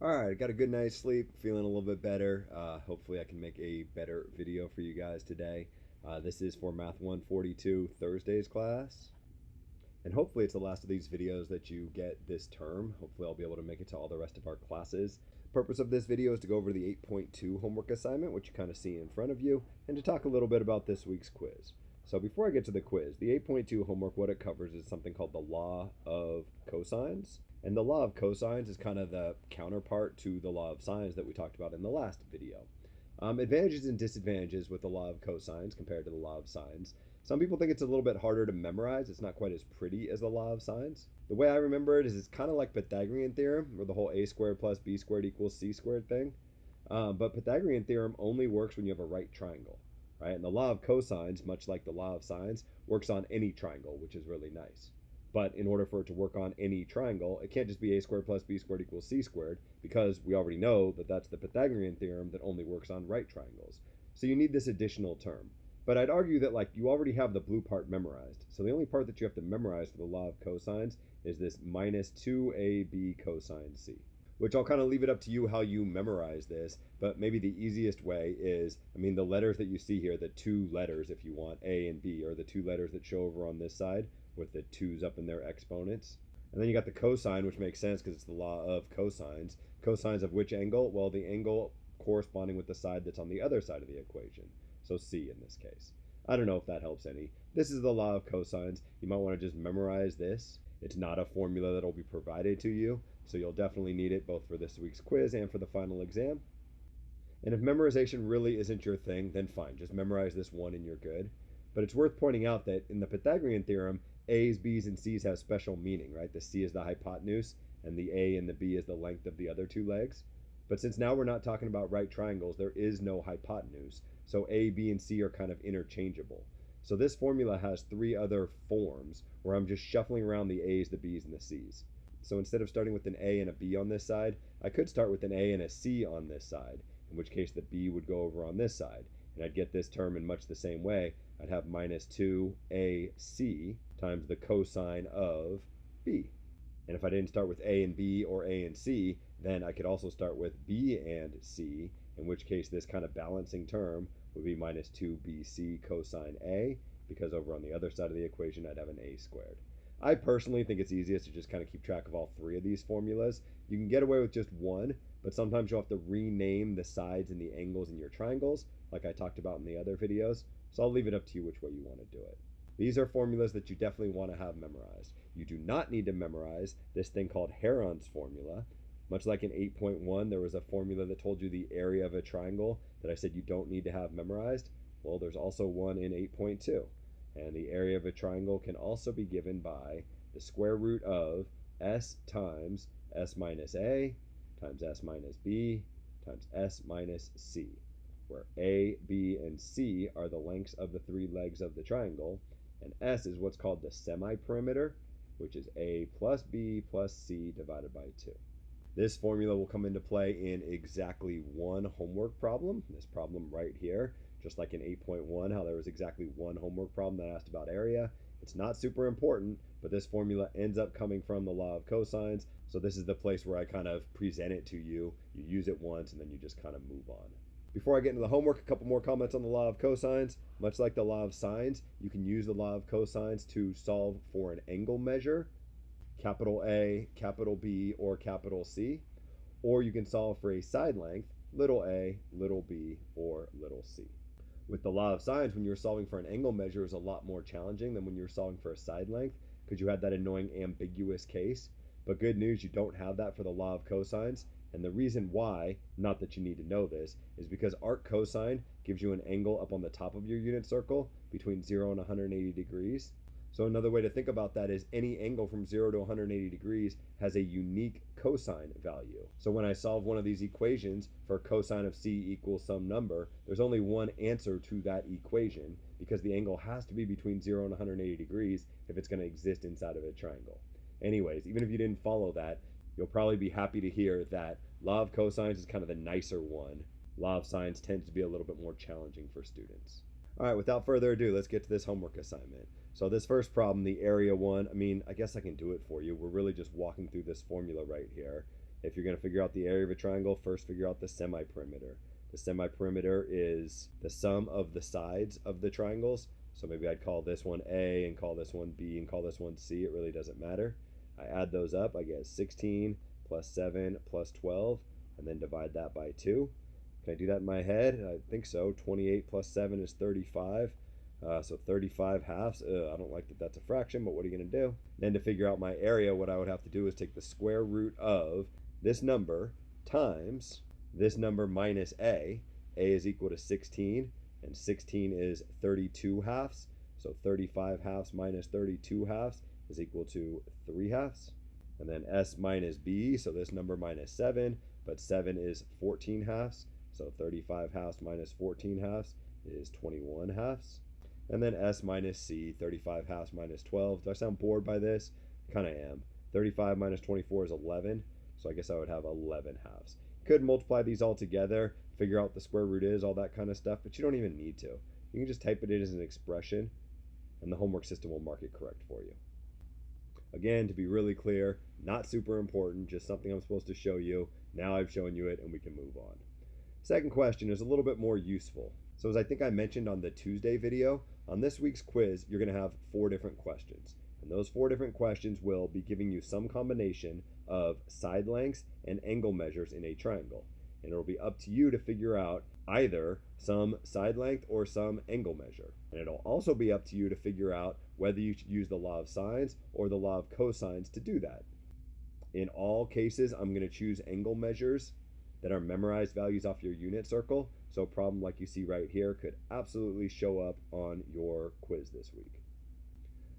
All right, I got a good night's sleep, feeling a little bit better. Hopefully, I can make a better video for you guys today. This is for Math 142 Thursday's class. And hopefully, it's the last of these videos that you get this term. Hopefully, I'll be able to make it to all the rest of our classes. Purpose of this video is to go over the 8.2 homework assignment, which you kind of see in front of you, and to talk a little bit about this week's quiz. So before I get to the quiz, the 8.2 homework, what it covers is something called the law of cosines. And the law of cosines is kind of the counterpart to the law of sines that we talked about in the last video. Advantages and disadvantages with the law of cosines compared to the law of sines. Some people think it's a little bit harder to memorize. It's not quite as pretty as the law of sines. The way I remember it is it's kind of like Pythagorean theorem, or the whole a squared plus b squared equals c squared thing. But Pythagorean theorem only works when you have a right triangle, right? And the law of cosines, much like the law of sines, works on any triangle, which is really nice. But in order for it to work on any triangle, it can't just be a squared plus b squared equals c squared, because we already know that that's the Pythagorean theorem that only works on right triangles. So you need this additional term. But I'd argue that you already have the blue part memorized. So the only part that you have to memorize for the law of cosines is this minus 2ab cosine c, which I'll kind of leave it up to you how you memorize this. But maybe the easiest way is, the letters that you see here, the two letters, if you want, A and B, are the two letters that show over on this side with the 2's up in their exponents. And then you got the cosine, which makes sense because it's the law of cosines. Cosines of which angle? Well, the angle corresponding with the side that's on the other side of the equation. So C in this case. I don't know if that helps any. This is the law of cosines. You might want to just memorize this. It's not a formula that'll be provided to you, so you'll definitely need it both for this week's quiz and for the final exam. And if memorization really isn't your thing, then fine, just memorize this one and you're good. But it's worth pointing out that in the Pythagorean theorem, A's, B's, and C's have special meaning, right? The C is the hypotenuse, and the A and the B is the length of the other two legs. But since now we're not talking about right triangles, there is no hypotenuse. So A, B, and C are kind of interchangeable. So this formula has three other forms where I'm just shuffling around the A's, the B's, and the C's. So instead of starting with an A and a B on this side, I could start with an A and a C on this side, in which case the B would go over on this side. And I'd get this term in much the same way. I'd have minus 2AC times the cosine of B. And if I didn't start with A and B or A and C, then I could also start with B and C, in which case this kind of balancing term would be minus 2BC cosine A, because over on the other side of the equation I'd have an A squared. I personally think it's easiest to just kind of keep track of all three of these formulas. You can get away with just one, but sometimes you'll have to rename the sides and the angles in your triangles, like I talked about in the other videos. So I'll leave it up to you which way you want to do it. These are formulas that you definitely want to have memorized. You do not need to memorize this thing called Heron's formula. Much like in 8.1, there was a formula that told you the area of a triangle that I said you don't need to have memorized. Well, there's also one in 8.2. And the area of a triangle can also be given by the square root of s times s minus a times s minus b times s minus c, where a, b, and c are the lengths of the three legs of the triangle, and s is what's called the semi-perimeter, which is a plus b plus c divided by 2. This formula will come into play in exactly one homework problem, this problem right here, just like in 8.1, how there was exactly one homework problem that asked about area. It's not super important, but this formula ends up coming from the law of cosines, so this is the place where I kind of present it to you. You use it once, and then you just kind of move on. Before I get into the homework, a couple more comments on the law of cosines. Much like the law of sines, you can use the law of cosines to solve for an angle measure, capital A, capital B, or capital C. Or you can solve for a side length, little a, little b, or little c. With the law of sines, when you're solving for an angle measure, is a lot more challenging than when you're solving for a side length, because you had that annoying ambiguous case. But good news, you don't have that for the law of cosines. And the reason why, not that you need to know this, is because arc cosine gives you an angle up on the top of your unit circle between 0 and 180 degrees. So another way to think about that is any angle from 0 to 180 degrees has a unique cosine value. So when I solve one of these equations for cosine of c equals some number, there's only one answer to that equation, because the angle has to be between 0 and 180 degrees if it's going to exist inside of a triangle. Anyways, even if you didn't follow that, you'll probably be happy to hear that law of cosines is kind of the nicer one. Law of sines tends to be a little bit more challenging for students. All right, without further ado, let's get to this homework assignment. So this first problem, the area one, I guess I can do it for you. We're really just walking through this formula right here. If you're going to figure out the area of a triangle, first figure out the semiperimeter. The semiperimeter is the sum of the sides of the triangles. So maybe I'd call this one A and call this one B and call this one C. It really doesn't matter. I add those up. I get 16 plus 7 plus 12, and then divide that by 2. Can I do that in my head? I think so. 28 plus 7 is 35. So 35 halves. I don't like that that's a fraction, but what are you going to do? Then to figure out my area, what I would have to do is take the square root of this number times this number minus A. A is equal to 16, and 16 is 32 halves. So 35 halves minus 32 halves is equal to 3 halves. And then S minus B, so this number minus 7, but 7 is 14 halves. So 35 halves minus 14 halves is 21 halves. And then S minus C, 35 halves minus 12. Do I sound bored by this? Kind of am. 35 minus 24 is 11, so I guess I would have 11 halves. Could multiply these all together, figure out what the square root is, all that kind of stuff, but you don't even need to. You can just type it in as an expression, and the homework system will mark it correct for you. Again, to be really clear, not super important, just something I'm supposed to show you. Now I've shown you it, and we can move on. Second question is a little bit more useful. So as I think I mentioned on the Tuesday video, on this week's quiz, you're going to have 4 different questions. And those 4 different questions will be giving you some combination of side lengths and angle measures in a triangle. And it'll be up to you to figure out either some side length or some angle measure. And it'll also be up to you to figure out whether you should use the law of sines or the law of cosines to do that. In all cases, I'm going to choose angle measures that are memorized values off your unit circle. So a problem like you see right here could absolutely show up on your quiz this week.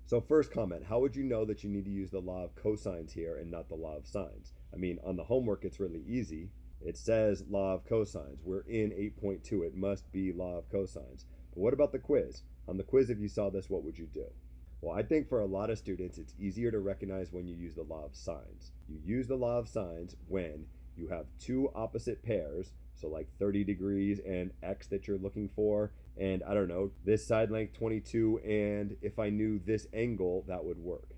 So first comment, how would you know that you need to use the law of cosines here and not the law of sines? I mean, on the homework, it's really easy. It says law of cosines. We're in 8.2. It must be law of cosines. But what about the quiz? On the quiz, if you saw this, what would you do? Well, I think for a lot of students, it's easier to recognize when you use the law of sines. You use the law of sines when you have 2 opposite pairs, so like 30 degrees and x that you're looking for, and I don't know, this side length 22, and if I knew this angle, that would work.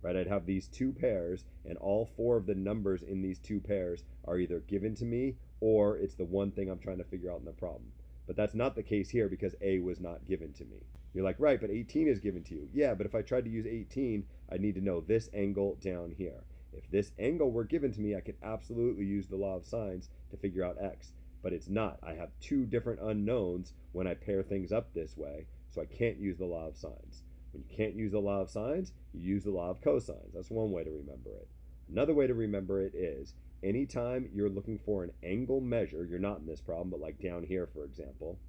Right? I'd have these 2 pairs, and all 4 of the numbers in these 2 pairs are either given to me, or it's the one thing I'm trying to figure out in the problem. But that's not the case here because A was not given to me. You're like, right, but 18 is given to you. Yeah, but if I tried to use 18, I'd need to know this angle down here. If this angle were given to me, I could absolutely use the law of sines to figure out x, but it's not. I have 2 different unknowns when I pair things up this way, so I can't use the law of sines. When you can't use the law of sines, you use the law of cosines. That's one way to remember it. Another way to remember it is anytime you're looking for an angle measure, you're not in this problem, but like down here, for example,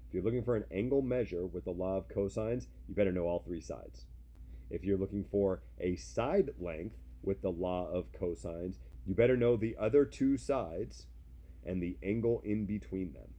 if you're looking for an angle measure with the law of cosines, you better know all 3 sides. If you're looking for a side length with the law of cosines, you better know the other 2 sides and the angle in between them.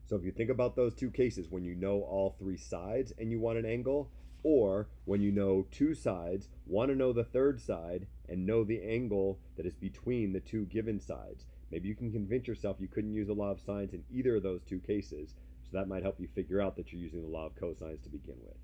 So if you think about those 2 cases, when you know all 3 sides and you want an angle, or when you know 2 sides, want to know the 3rd side, and know the angle that is between the 2 given sides, maybe you can convince yourself you couldn't use the law of sines in either of those 2 cases, so that might help you figure out that you're using the law of cosines to begin with.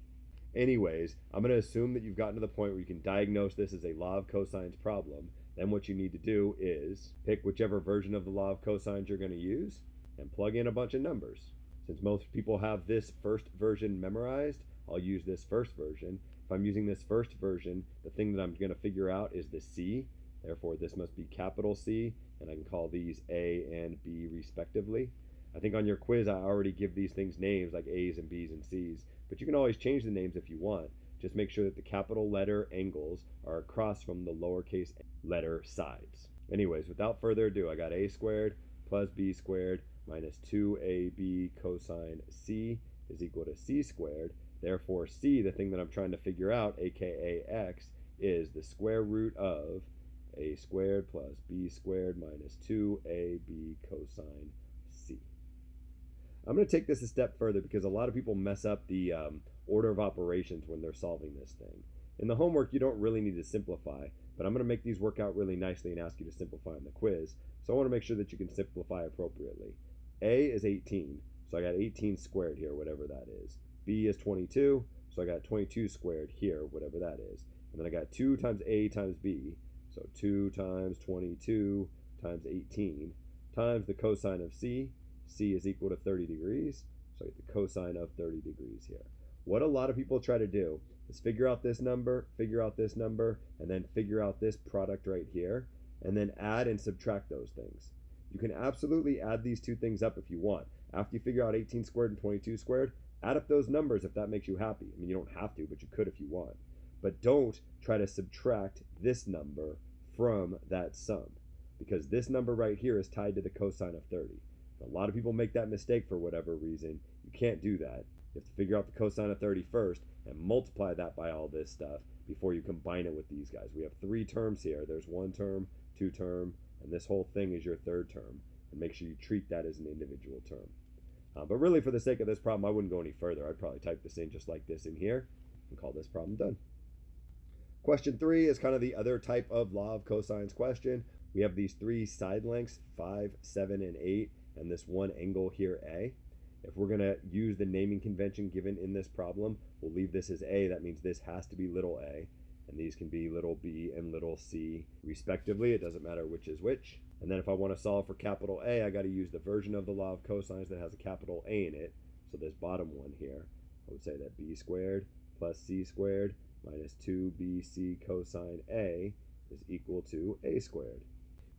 Anyways, I'm going to assume that you've gotten to the point where you can diagnose this as a law of cosines problem. Then what you need to do is pick whichever version of the law of cosines you're going to use and plug in a bunch of numbers. Since most people have this first version memorized, I'll use this first version. If I'm using this first version, the thing that I'm going to figure out is the C. Therefore, this must be capital C, and I can call these A and B respectively. I think on your quiz, I already give these things names like A's and B's and C's, but you can always change the names if you want. Just make sure that the capital letter angles are across from the lowercase letter sides. Anyways, without further ado, I got A squared plus B squared minus 2AB cosine C is equal to C squared. Therefore, C, the thing that I'm trying to figure out, aka x, is the square root of A squared plus B squared minus 2AB cosine C. I'm going to take this a step further because a lot of people mess up the order of operations when they're solving this thing. In the homework, you don't really need to simplify, but I'm going to make these work out really nicely and ask you to simplify in the quiz. So I want to make sure that you can simplify appropriately. A is 18, so I got 18 squared here, whatever that is. B is 22, so I got 22 squared here, whatever that is. And then I got 2 times A times B, So 2 times 22 times 18 times the cosine of c. C is equal to 30 degrees. So I get the cosine of 30 degrees here. What a lot of people try to do is figure out this number, and then figure out this product right here, and then add and subtract those things. You can absolutely add these two things up if you want. After you figure out 18 squared and 22 squared, add up those numbers if that makes you happy. I mean, you don't have to, but you could if you want. But don't try to subtract this number from that sum, because this number right here is tied to the cosine of 30. A lot of people make that mistake for whatever reason. You can't do that. You have to figure out the cosine of 30 first and multiply that by all this stuff before you combine it with these guys. We have three terms here. There's one term, two term, and this whole thing is your third term. And make sure you treat that as an individual term. But really, for the sake of this problem, I wouldn't go any further. I'd probably type this in just like this in here and call this problem done. Question 3 is kind of the other type of law of cosines question. We have these three side lengths, 5, 7, and 8, and this one angle here, A. If we're going to use the naming convention given in this problem, we'll leave this as A. That means this has to be little a, and these can be little b and little c respectively. It doesn't matter which is which. And then if I want to solve for capital A, I got to use the version of the law of cosines that has a capital A in it. So this bottom one here, I would say that b squared plus c squared minus 2bc cosine A is equal to a squared.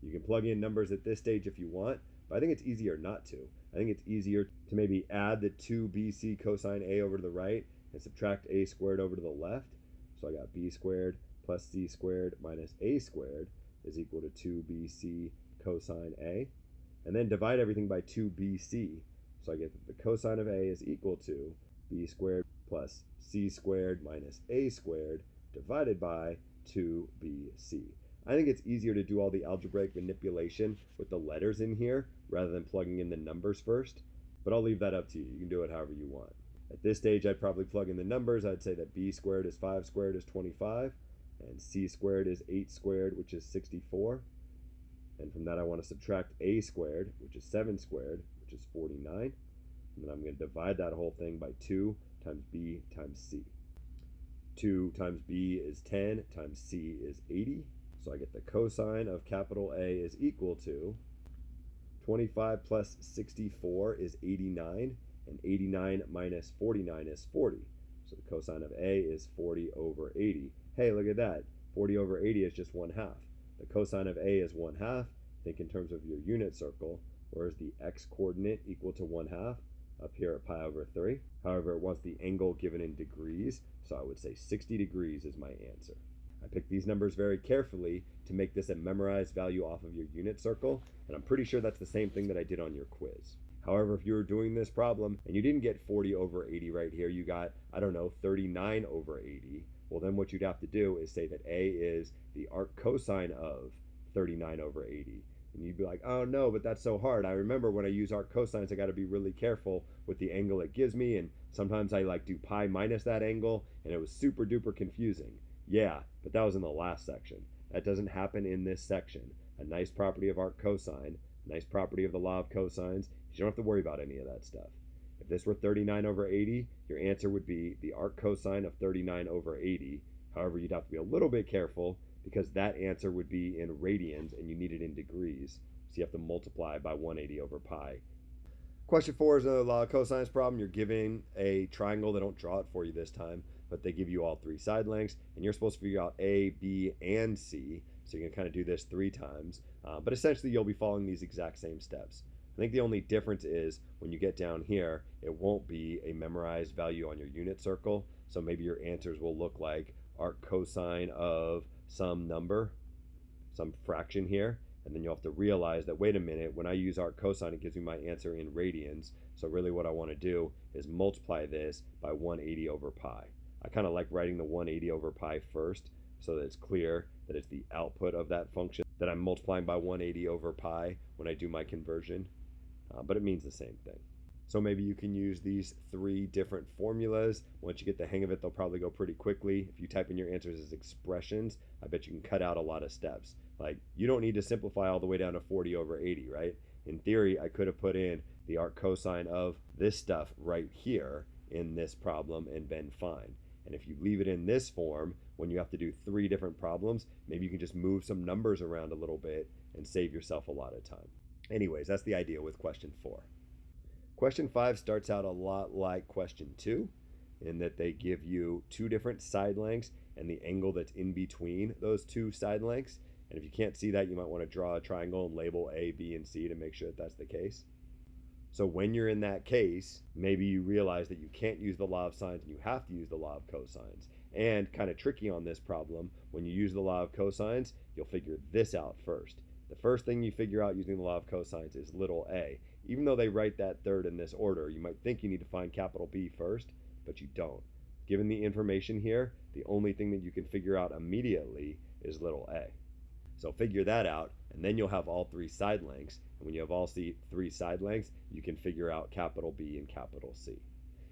You can plug in numbers at this stage if you want, but I think it's easier not to. I think it's easier to maybe add the 2bc cosine A over to the right and subtract a squared over to the left. So I got b squared plus c squared minus a squared is equal to 2bc cosine A. And then divide everything by 2bc. So I get that the cosine of A is equal to b squared plus c squared minus a squared divided by 2bc. I think it's easier to do all the algebraic manipulation with the letters in here rather than plugging in the numbers first, but I'll leave that up to you. You can do it however you want. At this stage, I'd probably plug in the numbers. I'd say that b squared is 5 squared is 25, and c squared is 8 squared, which is 64. And from that, I want to subtract a squared, which is 7 squared, which is 49. And then I'm going to divide that whole thing by 2 times b times c. 2 times b is 10 times c is 80. So I get the cosine of capital A is equal to 25 plus 64 is 89, and 89 minus 49 is 40. So the cosine of A is 40 over 80. Hey, look at that. 40 over 80 is just 1/2. The cosine of A is 1/2. Think in terms of your unit circle. Where's the x coordinate equal to 1/2? Up here at pi over 3. However, it wants the angle given in degrees, so I would say 60 degrees is my answer. I picked these numbers very carefully to make this a memorized value off of your unit circle, and I'm pretty sure that's the same thing that I did on your quiz. However, if you were doing this problem and you didn't get 40 over 80 right here, you got, 39 over 80, well then what you'd have to do is say that A is the arc cosine of 39 over 80. And you'd be like, oh no, but that's so hard. I remember when I use arc cosines, I got to be really careful with the angle it gives me, and sometimes I do pi minus that angle, and it was super duper confusing. Yeah, but that was in the last section. That doesn't happen in this section. A nice property of arc cosine, a nice property of the law of cosines, you don't have to worry about any of that stuff. If this were 39 over 80, your answer would be the arc cosine of 39 over 80. However, you'd have to be a little bit careful because that answer would be in radians and you need it in degrees. So you have to multiply by 180 over pi. Question 4 is another law of cosines problem. You're given a triangle. They don't draw it for you this time, but they give you all three side lengths, and you're supposed to figure out A, B, and C. So you're going to kind of do this 3 times. But essentially, you'll be following these exact same steps. I think the only difference is when you get down here, it won't be a memorized value on your unit circle. So maybe your answers will look like arc cosine of some number, some fraction here. And then you'll have to realize that, wait a minute, when I use arc cosine, it gives me my answer in radians. So really what I want to do is multiply this by 180 over pi. I kind of like writing the 180 over pi first so that it's clear that it's the output of that function that I'm multiplying by 180 over pi when I do my conversion. But it means the same thing. So maybe you can use these 3 different formulas. Once you get the hang of it, they'll probably go pretty quickly. If you type in your answers as expressions, I bet you can cut out a lot of steps. Like, you don't need to simplify all the way down to 40 over 80, right? In theory, I could have put in the arc cosine of this stuff right here in this problem and been fine. And if you leave it in this form, when you have to do 3 different problems, maybe you can just move some numbers around a little bit and save yourself a lot of time. Anyways, that's the idea with question 4. Question 5 starts out a lot like question 2 in that they give you 2 different side lengths and the angle that's in between those 2 side lengths. And if you can't see that, you might want to draw a triangle and label A, B, and C to make sure that that's the case. So when you're in that case, maybe you realize that you can't use the law of sines and you have to use the law of cosines. And kind of tricky on this problem, when you use the law of cosines, you'll figure this out first. The first thing you figure out using the law of cosines is little a. Even though they write that third in this order, you might think you need to find capital B first, but you don't. Given the information here, the only thing that you can figure out immediately is little a. So figure that out, and then you'll have all 3 side lengths. And when you have all 3 side lengths, you can figure out capital B and capital C.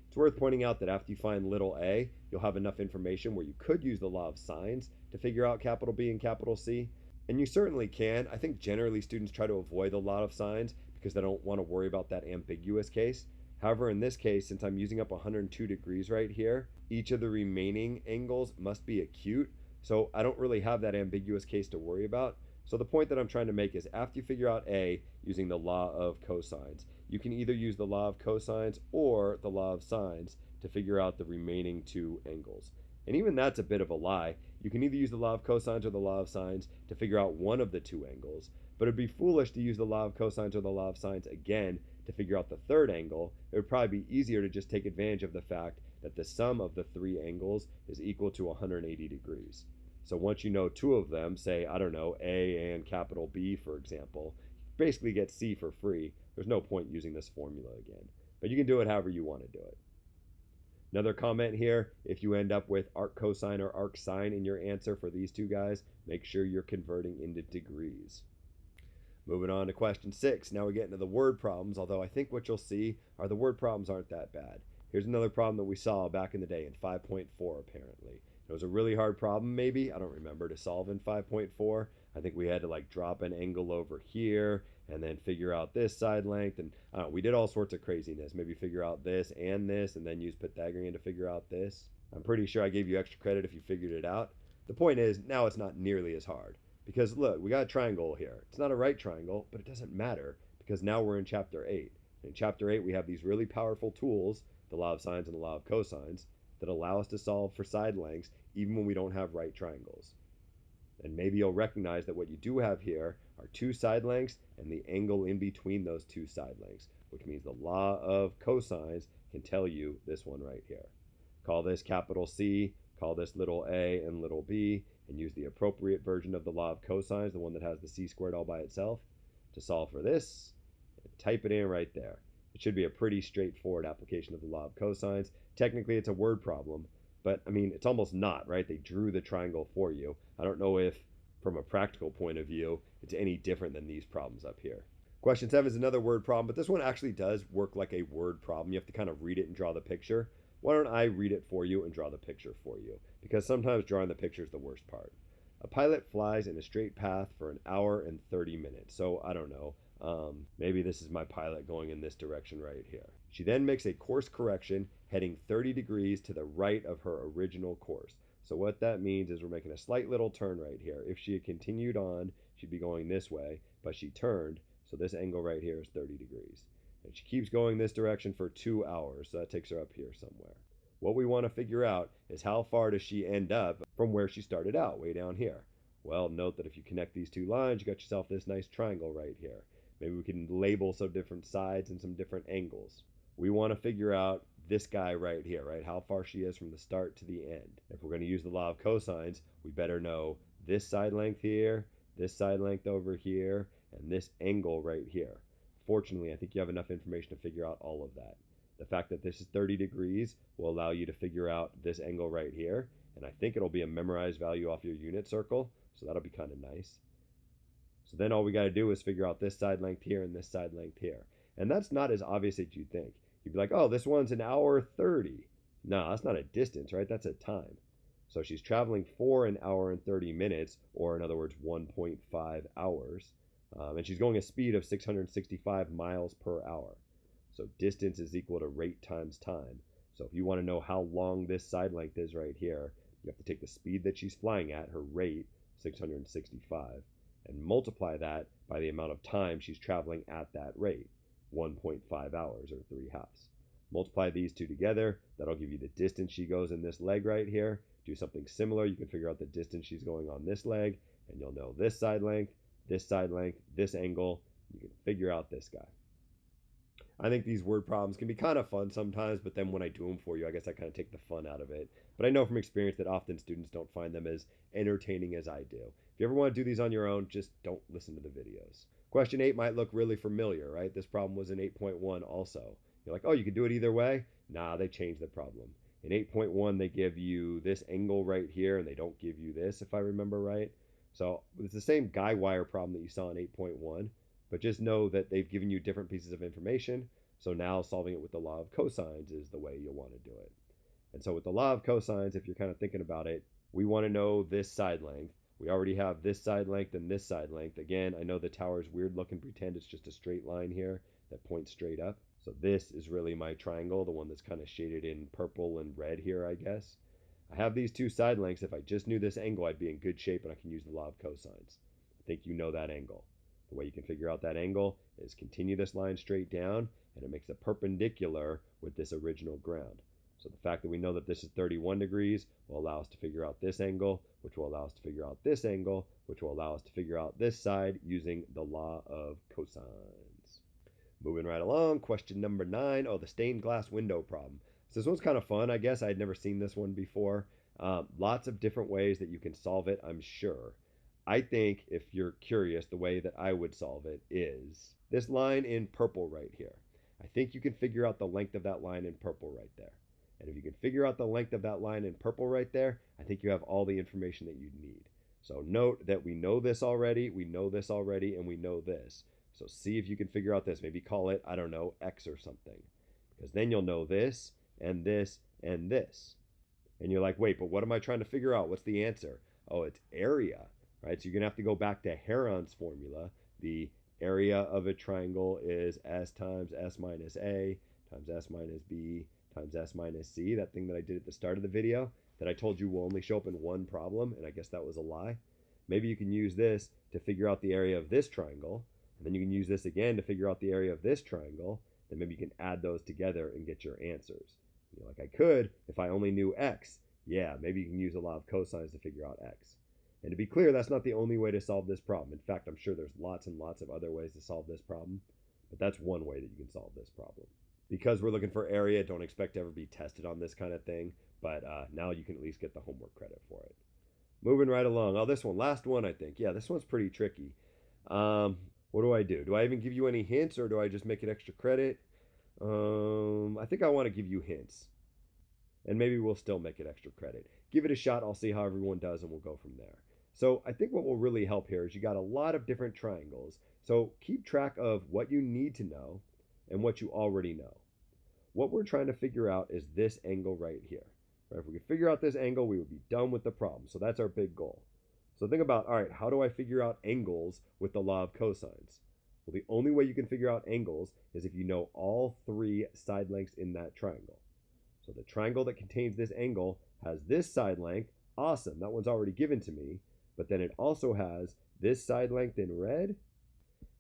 It's worth pointing out that after you find little a, you'll have enough information where you could use the law of sines to figure out capital B and capital C. And you certainly can. I think generally students try to avoid the law of sines because they don't want to worry about that ambiguous case. However, in this case, since I'm using up 102 degrees right here, each of the remaining angles must be acute. So I don't really have that ambiguous case to worry about. So the point that I'm trying to make is after you figure out A using the law of cosines, you can either use the law of cosines or the law of sines to figure out the remaining 2 angles. And even that's a bit of a lie. You can either use the law of cosines or the law of sines to figure out one of the 2 angles, but it'd be foolish to use the law of cosines or the law of sines again to figure out the 3rd angle. It would probably be easier to just take advantage of the fact that the sum of the 3 angles is equal to 180 degrees. So once you know 2 of them, say, I don't know, A and capital B, for example, you basically get C for free. There's no point using this formula again. But you can do it however you want to do it. Another comment here, if you end up with arc cosine or arc sine in your answer for these 2 guys, make sure you're converting into degrees. Moving on to question 6. Now we get into the word problems, although I think what you'll see are the word problems aren't that bad. Here's another problem that we saw back in the day in 5.4 apparently. It was a really hard problem maybe, I don't remember, to solve in 5.4. I think we had to like drop an angle over here and then figure out this side length, and I don't know, we did all sorts of craziness. Maybe figure out this and then use Pythagorean to figure out this. I'm pretty sure I gave you extra credit if you figured it out. The point is, now it's not nearly as hard. Because look, we got a triangle here. It's not a right triangle, but it doesn't matter because now we're in chapter 8. In chapter 8, we have these really powerful tools, the law of sines and the law of cosines, that allow us to solve for side lengths even when we don't have right triangles. And maybe you'll recognize that what you do have here are 2 side lengths and the angle in between those 2 side lengths, which means the law of cosines can tell you this one right here. Call this capital C, call this little a and little b, and use the appropriate version of the law of cosines, the one that has the c squared all by itself, to solve for this, and type it in right there. It should be a pretty straightforward application of the law of cosines. Technically, it's a word problem, but I mean, it's almost not, right? They drew the triangle for you. I don't know if, from a practical point of view, it's any different than these problems up here. Question 7 is another word problem, but this one actually does work like a word problem. You have to kind of read it and draw the picture. Why don't I read it for you and draw the picture for you? Because sometimes drawing the picture is the worst part. A pilot flies in a straight path for 1 hour and 30 minutes. So I don't know. Maybe this is my pilot going in this direction right here. She then makes a course correction heading 30 degrees to the right of her original course. So what that means is we're making a slight little turn right here. If she had continued on, she'd be going this way, but she turned. So this angle right here is 30 degrees. And she keeps going this direction for 2 hours. So that takes her up here somewhere. What we want to figure out is how far does she end up from where she started out, way down here. Well, note that if you connect these 2 lines, you got yourself this nice triangle right here. Maybe we can label some different sides and some different angles. We want to figure out this guy right here, right? How far she is from the start to the end. If we're going to use the law of cosines, we better know this side length here, this side length over here, and this angle right here. Fortunately, I think you have enough information to figure out all of that. The fact that this is 30 degrees will allow you to figure out this angle right here, and I think it'll be a memorized value off your unit circle, so that'll be kind of nice. So then all we got to do is figure out this side length here and this side length here. And that's not as obvious as you'd think. You'd be like, oh, this one's 1 hour 30. No, that's not a distance, right? That's a time. So she's traveling for 1 hour and 30 minutes, or in other words, 1.5 hours. And she's going a speed of 665 miles per hour. So distance is equal to rate times time. So if you want to know how long this side length is right here, you have to take the speed that she's flying at, her rate, 665, and multiply that by the amount of time she's traveling at that rate, 1.5 hours or 3/2. Multiply these two together, that'll give you the distance she goes in this leg right here. Do something similar, you can figure out the distance she's going on this leg, and you'll know this side length, this angle. You can figure out this guy. I think these word problems can be kind of fun sometimes, but then when I do them for you, I guess I kind of take the fun out of it. But I know from experience that often students don't find them as entertaining as I do. If you ever want to do these on your own, just don't listen to the videos. Question 8 might look really familiar, right? This problem was in 8.1 also. You're like, oh, you can do it either way? Nah, they changed the problem. In 8.1, they give you this angle right here, and they don't give you this, if I remember right. So it's the same guy wire problem that you saw in 8.1, but just know that they've given you different pieces of information. So now solving it with the law of cosines is the way you'll want to do it. And so with the law of cosines, if you're kind of thinking about it, we want to know this side length. We already have this side length and this side length. Again, I know the tower is weird looking. Pretend it's just a straight line here that points straight up. So this is really my triangle, the one that's kind of shaded in purple and red here, I guess. I have these two side lengths. If I just knew this angle, I'd be in good shape and I can use the law of cosines. I think you know that angle. The way you can figure out that angle is continue this line straight down, and it makes it perpendicular with this original ground. So the fact that we know that this is 31 degrees will allow us to figure out this angle, which will allow us to figure out this angle, which will allow us to figure out this side using the law of cosines. Moving right along, question number 9. Oh, the stained glass window problem. So this one's kind of fun, I guess. I had never seen this one before. Lots of different ways that you can solve it, I'm sure. I think if you're curious, the way that I would solve it is this line in purple right here. I think you can figure out the length of that line in purple right there. And if you can figure out the length of that line in purple right there, I think you have all the information that you need. So note that we know this already, and we know this. So see if you can figure out this. Maybe call it, I don't know, X or something. Because then you'll know this, and this, and this. And you're like, wait, but what am I trying to figure out? What's the answer? Oh, it's area, right? So you're going to have to go back to Heron's formula. The area of a triangle is S times S minus A times S minus B times S minus C, that thing that I did at the start of the video that I told you will only show up in one problem, and I guess that was a lie. Maybe you can use this to figure out the area of this triangle, and then you can use this again to figure out the area of this triangle, then maybe you can add those together and get your answers. You're like, I could if I only knew X. Yeah, maybe you can use the law of cosines to figure out X. And to be clear, that's not the only way to solve this problem. In fact, I'm sure there's lots and lots of other ways to solve this problem, but that's one way that you can solve this problem. Because we're looking for area, don't expect to ever be tested on this kind of thing, but now you can at least get the homework credit for it. Moving right along. Oh, this one, last one, I think. Yeah, this one's pretty tricky. What do I do? Do I even give you any hints, or do I just make it extra credit? I think I want to give you hints. And maybe we'll still make it extra credit. Give it a shot. I'll see how everyone does, and we'll go from there. So I think what will really help here is you got a lot of different triangles. So keep track of what you need to know and what you already know. What we're trying to figure out is this angle right here. Right? If we could figure out this angle, we would be done with the problem. So that's our big goal. So think about, all right, how do I figure out angles with the law of cosines? Well, the only way you can figure out angles is if you know all 3 side lengths in that triangle. So the triangle that contains this angle has this side length. Awesome, that one's already given to me. But then it also has this side length in red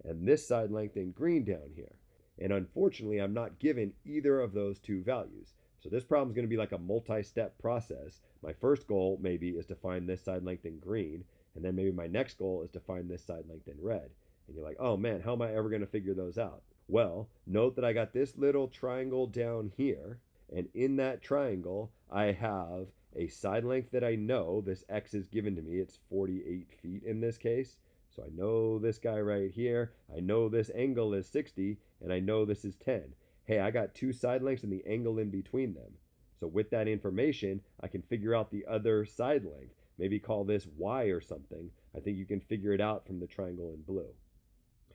and this side length in green down here. And unfortunately, I'm not given either of those 2 values. So this problem is going to be like a multi-step process. My first goal maybe is to find this side length in green, and then maybe my next goal is to find this side length in red. And you're like, oh man, how am I ever going to figure those out? Well, note that I got this little triangle down here, and in that triangle, I have a side length that I know, this X is given to me, it's 48 feet in this case. So I know this guy right here, I know this angle is 60, and I know this is 10. Hey, I got 2 side lengths and the angle in between them. So with that information, I can figure out the other side length. Maybe call this Y or something. I think you can figure it out from the triangle in blue.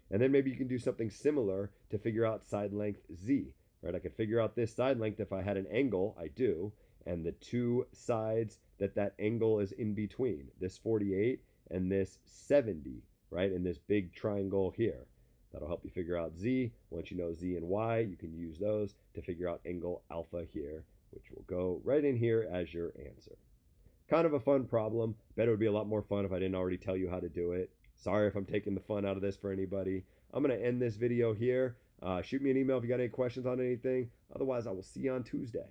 And then maybe you can do something similar to figure out side length Z. Right? I could figure out this side length if I had an angle, I do, and the 2 sides that angle is in between, this 48 and this 70, right, in this big triangle here. That'll help you figure out Z. Once you know Z and Y, you can use those to figure out angle alpha here which will go right in here as your answer. Kind of a fun problem. Bet it would be a lot more fun if I didn't already tell you how to do it. Sorry if I'm taking the fun out of this for anybody. I'm going to end this video here. Shoot me an email if you got any questions on anything. Otherwise, I will see you on Tuesday.